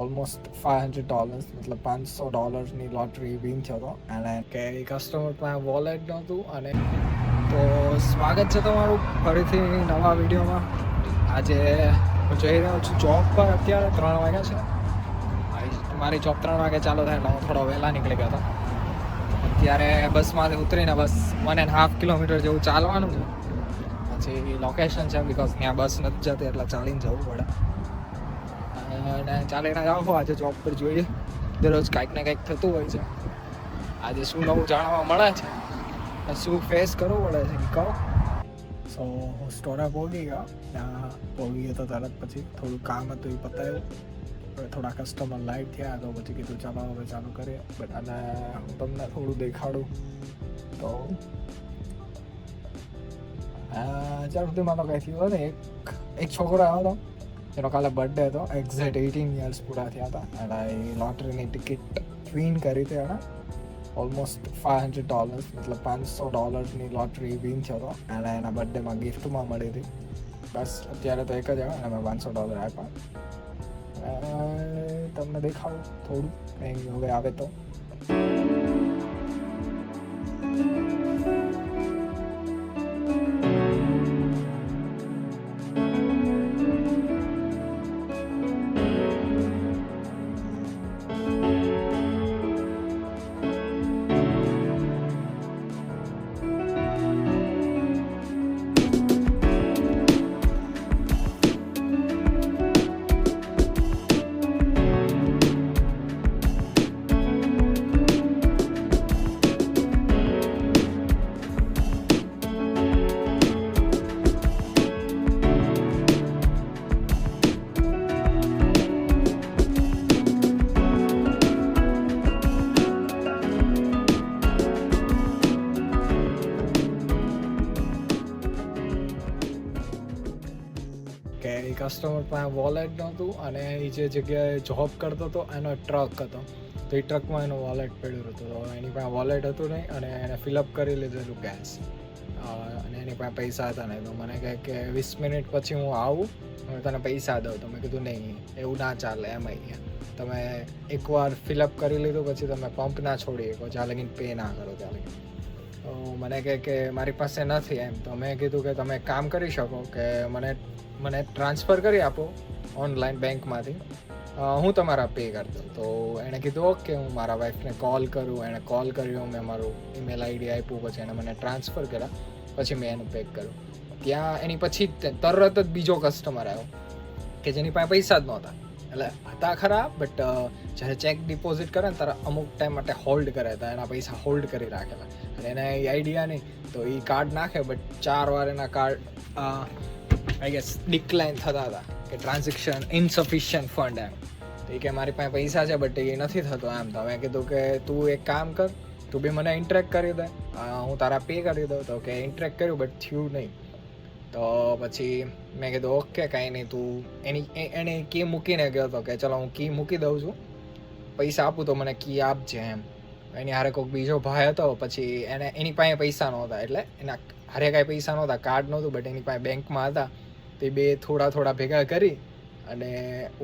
Almost $500 મતલબ $500ની lottery win થયો હતો અને કે કસ્ટમર પાસે વોલેટ નહોતું. અને તો સ્વાગત છે તમારું ફરીથી નવા વિડીયોમાં. આજે હું જઈ રહ્યો છું જોબ પર. અત્યારે 3 વાગ્યા છે. મારી જોબ 3 વાગે ચાલુ થાય એટલે હું થોડો વહેલા નીકળી ગયો હતો. અત્યારે બસમાંથી ઉતરીને બસ 1.5 કિલોમીટર જેવું ચાલવાનું છે. પછી લોકેશન છે બિકોઝ ત્યાં બસ નથી જતી એટલે ચાલીને જવું પડે. અને ચાલીને જાઓ આજે જોબ પર. જોઈએ દરરોજ કાંઈક ને કંઈક થતું હોય છે. આજે શું નવું જાણવા મળે છે, શું ફેસ કરવું પડે છે કહો. સો હું સ્ટોરે પહોંચી ગયો. ત્યાં પહોંચી ગયો તો તરત પછી થોડું કામ હતું એ પતાવ્યું. હવે થોડા કસ્ટમર લાઈટ થયા તો પછી કીધું ચાલો હવે ચાલુ કરીએ. બટ અને હું તમને થોડું દેખાડું તો અત્યાર સુધીમાં તો કંઈ થયું ને. એક છોકરો આવ્યો હતો, એનો કાલે બર્થડે હતો. એક્ઝેક્ટ 18 યર્સ પૂરા થયા હતા અને એ લોટરીની ટિકિટ વિન કરી હતી એણે. ઓલમોસ્ટ $500 મતલબ $500ની લોટરી વિન થયો હતો અને એના બર્થડેમાં ગિફ્ટમાં મળી હતી. બસ અત્યારે તો એક જ આવ્યો અને મેં $500 આપ્યા. તમને દેખાડું થોડું કંઈ હવે આવે તો. કે એ કસ્ટમર પાસે વોલેટ નહોતું અને એ જે જગ્યાએ જોબ કરતો હતો એનો ટ્રક હતો. તો એ ટ્રકમાં એનું વોલેટ પડ્યું હતું. તો એની પાસે વોલેટ હતું નહીં અને એને ફિલઅપ કરી લીધેલું ગેસ. અને એની પાસે પૈસા હતા નહીં. તો મને કહે કે 20 મિનિટ પછી હું આવું, હું તને પૈસા દઉં. તો મેં કીધું નહીં, એવું ના ચાલે. એમ અહીંયા તમે એકવાર ફિલઅપ કરી લીધું પછી તમે પંપ ના છોડી શકો જ્યાં લગીને પે ના કરો ત્યાં લગીને. તો મને કહે કે મારી પાસે નથી એમ. તો મેં કીધું કે તમે કામ કરી શકો કે મને ટ્રાન્સફર કરી આપો ઓનલાઈન બેંકમાંથી, હું તમારા પે કરી દઉં. તો એણે કીધું ઓકે, હું મારા વાઈફને કોલ કરું. એણે કોલ કર્યો, મેં મારું ઈમેલ આઈડી આપ્યું, પછી એણે મને ટ્રાન્સફર કર્યા, પછી મેં એનું પે કર્યું. ત્યાં એની પછી તરત જ બીજો કસ્ટમર આવ્યો કે જેની પાસે પૈસા જ નહોતા. એટલે હતા ખરા, બટ જ્યારે ચેક ડિપોઝિટ કરે ને ત્યારે અમુક ટાઈમ માટે હોલ્ડ કરે હતા. એના પૈસા હોલ્ડ કરી રાખેલા અને એને એ આઈડિયા નહીં. તો એ કાર્ડ નાખે બટ 4 વાર એના કાર્ડ આઈ ગેસ ડિક્લાઇન થતા હતા કે ટ્રાન્ઝેક્શન ઇનસફિશિયન્ટ ફંડ એમ. તો એ કે મારી પાસે પૈસા છે બટ એ નથી થતો એમ. તો મેં કીધું કે તું એક કામ કર, તું બી મને ઇન્ટરેક્ટ કરી દે, હું તારા પે કરી દઉં. તો કે ઇન્ટરેક્ટ કર્યું બટ થયું નહીં. તો પછી મેં કીધું ઓકે કાંઈ નહીં, તું એને કી મૂકીને ગયો હતો કે ચલો હું કી મૂકી દઉં છું, પૈસા આપું તો મને કી આપજે એમ. એની હારે કોઈક બીજો ભાઈ હતો, પછી એની પાસે પૈસા નહોતા, એટલે એના હારે કાંઈ પૈસા નહોતા, કાર્ડ નહોતું, બટ એની પાસે બેંકમાં હતા. તે બે થોડા ભેગા કરી અને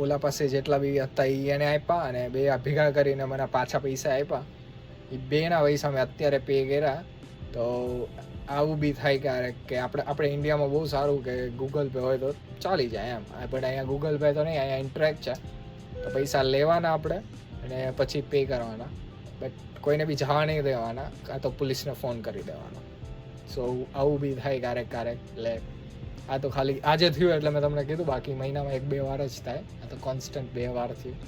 ઓલા પાસે જેટલા બી હતા એ એને આપ્યા અને બે ભેગા કરીને મને પાછા પૈસા આપ્યા. એ બેના પૈસા મેં અત્યારે પે કર્યા. તો આવું બી થાય ક્યારેક કે આપણે ઇન્ડિયામાં બહુ સારું કે ગૂગલ પે હોય તો ચાલી જાય એમ. બટ અહીંયા ગૂગલ પે તો નહીં, અહીંયા ઇન્ટરેક્ટ છે. તો પૈસા લેવાના આપણે અને પછી પે કરવાના, બટ કોઈને બી જવા નહીં દેવાના, કાં તો પોલીસને ફોન કરી દેવાનો. સો આવું બી થાય ક્યારેક. એટલે આ તો ખાલી આજે થયું એટલે મેં તમને કીધું, બાકી મહિનામાં 1-2 વાર જ થાય. આ તો કોન્સ્ટન્ટ 2 વાર થયું.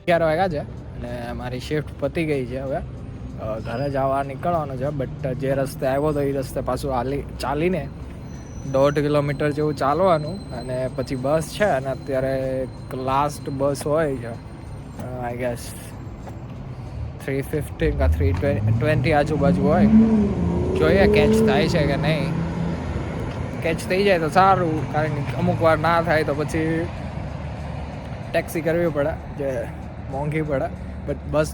11 વાગ્યા છે અને મારી શિફ્ટ પતી ગઈ છે. હવે ઘરે જવા નીકળવાનું છે. બટ જે રસ્તે આવ્યો તો એ રસ્તે પાછું ચાલીને 1.5 કિલોમીટર જેવું ચાલવાનું અને પછી બસ છે. અને અત્યારે લાસ્ટ બસ હોય છે આઈ ગેસ 3:15 કા 3:20 આજુબાજુ હોય. જોઈએ કેચ થાય છે કે નહીં. કેચ થઈ જાય તો સારું, કારણ કે અમુક વાર ના થાય તો પછી ટેક્સી કરવી પડે, જે મોંઘી પડે. બટ બસ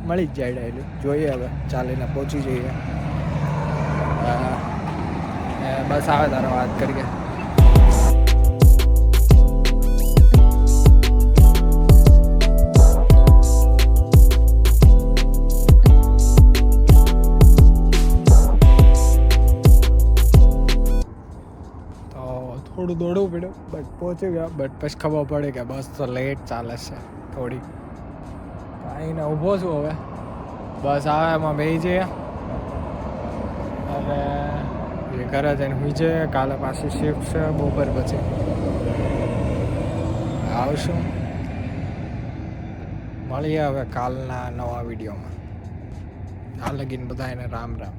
મળી જ જાય ડાયલી. જોઈએ હવે ચાલીને પહોંચી જઈએ. બસ આવે તારે વાત કરીએ. થોડું દોડવું પડ્યું બટ પહોંચી ગયા. બટ પછી ખબર પડી કે બસ તો લેટ ચાલે છે થોડી. કાંઈ ને ઊભો છું હવે, બસ આવે એમાં બેસી જઈએ અને એ ઘરે જઈને સુઈ જઈએ. કાલે પાછી શિફ્ટ છે બપોર પછી આવશું. મળીએ હવે કાલના નવા વિડીયોમાં. આ લગીને બધાને રામ રામ.